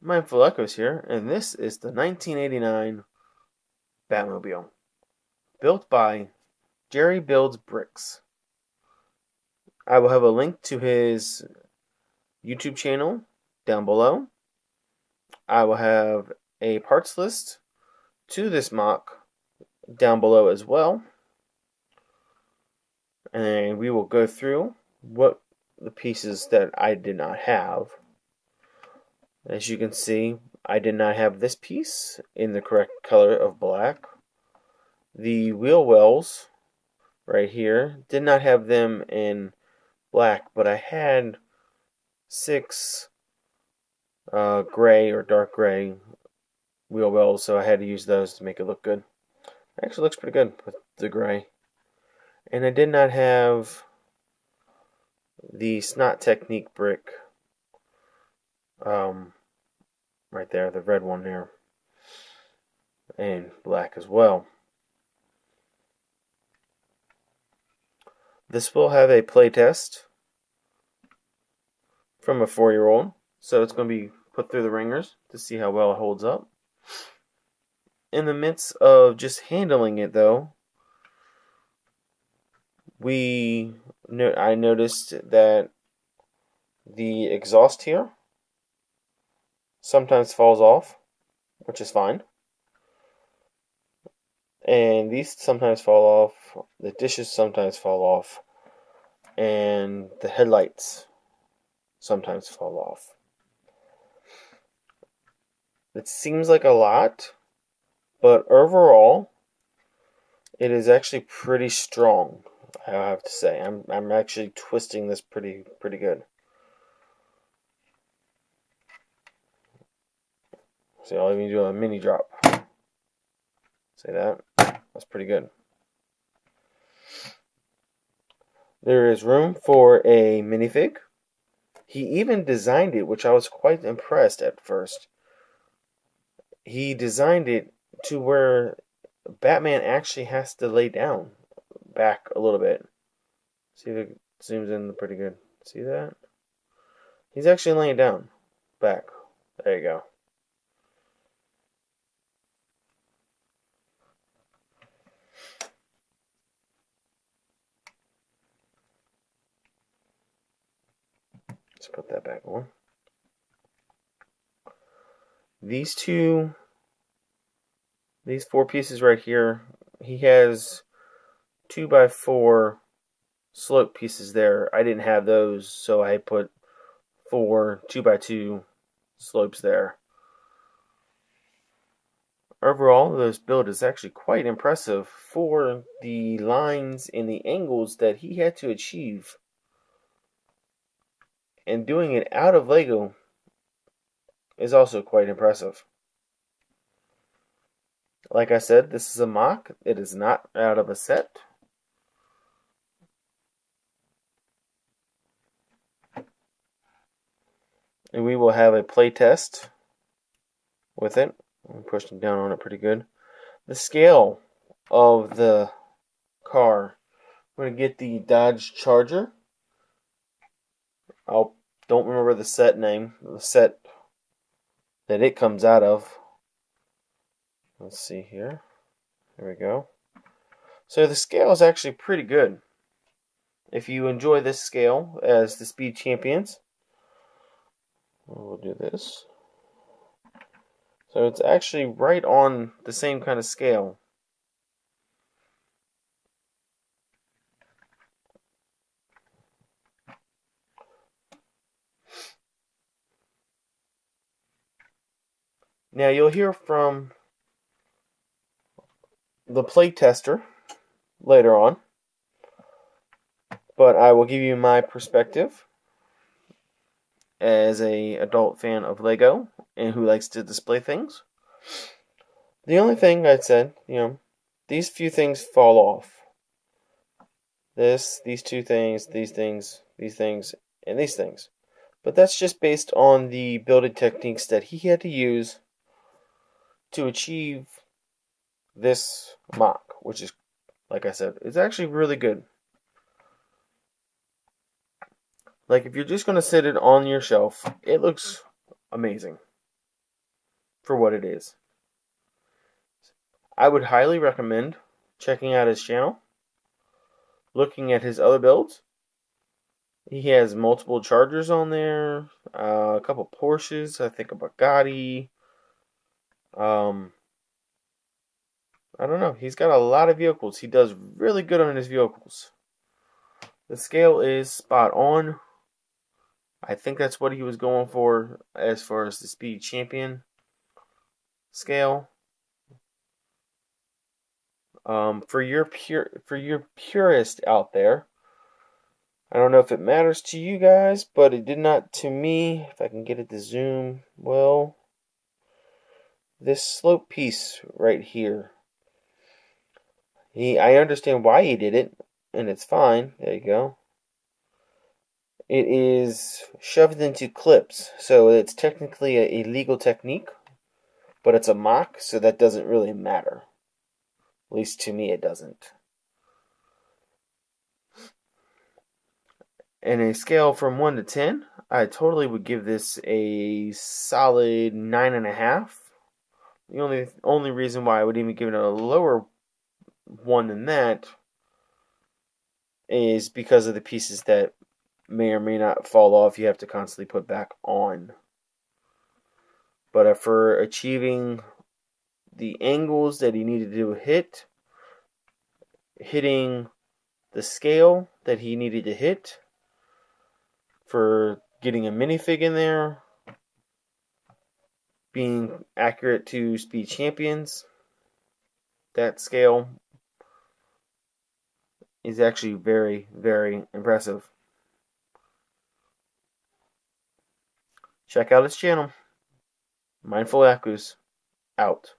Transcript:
Mindful Echoes here, and this is the 1989 Batmobile, built by Jerry Builds Bricks. I will have a link to his YouTube channel down below. I will have a parts list to this MOC down below as well. And we will go through what the pieces that I did not have. As you can see, I did not have this piece in the correct color of black. The wheel wells right here did not have them in black, but I had 6 gray or dark gray wheel wells, so I had to use those to make it look good. It actually looks pretty good with the gray. And I did not have the Snot Technique brick right there, the red one there, and black as well. This will have a playtest from a 4-year-old, so it's going to be put through the ringers to see how well it holds up. In the midst of just handling it, though, I noticed that the exhaust here sometimes falls off, which is fine. And these sometimes fall off, the dishes sometimes fall off, and the headlights sometimes fall off. It seems like a lot, but overall, it is actually pretty strong, I have to say. I'm actually twisting this pretty good. See, I'll even do a mini drop. See that? That's pretty good. There is room for a minifig. He even designed it, which I was quite impressed at first. He designed it to where Batman actually has to lay down back a little bit. See if it zooms in pretty good. See that? He's actually laying down back. There you go. Let's put that back on. These 4 pieces right here, he has 2x4 slope pieces there. I didn't have those, so I put 4 2x2 slopes there. Overall, this build is actually quite impressive for the lines and the angles that he had to achieve. And doing it out of Lego is also quite impressive. Like I said, this is a MOC. It is not out of a set. And we will have a play test with it. I'm pushing down on it pretty good. The scale of the car. I'm going to get the Dodge Charger. I don't remember the set name. The set that it comes out of. Let's see here. There we go. So the scale is actually pretty good. If you enjoy this scale as the Speed Champions, we'll do this. So it's actually right on the same kind of scale. Now you'll hear from the play tester later on, but I will give you my perspective as a adult fan of Lego and who likes to display things. The only thing I said, these few things fall off. These 2 things, these things, and these things. But that's just based on the building techniques that he had to use to achieve this MOC, which is, like I said, it's actually really good. Like, if you're just going to sit it on your shelf, it looks amazing. for what it is. I would highly recommend checking out his channel, looking at his other builds. He has multiple Chargers on there, a couple Porsches, I think a Bugatti. I don't know. He's got a lot of vehicles. He does really good on his vehicles. The scale is spot on. I think that's what he was going for as far as the Speed Champion scale. For your purist out there, I don't know if it matters to you guys, but it did not to me. If I can get it to zoom well, this slope piece right here. I understand why he did it, and it's fine. There you go. It is shoved into clips, so it's technically a legal technique, but it's a MOC, so that doesn't really matter. At least to me, it doesn't. And a scale from 1 to 10, I totally would give this a solid 9.5. The only reason why I would even give it a lower one than that is because of the pieces that may or may not fall off. You have to constantly put back on. But for achieving the angles that he needed to hit, hitting the scale that he needed to hit, for getting a minifig in there, being accurate to Speed Champions, that scale is actually very, very impressive. Check out his channel. Mindful Acus, out.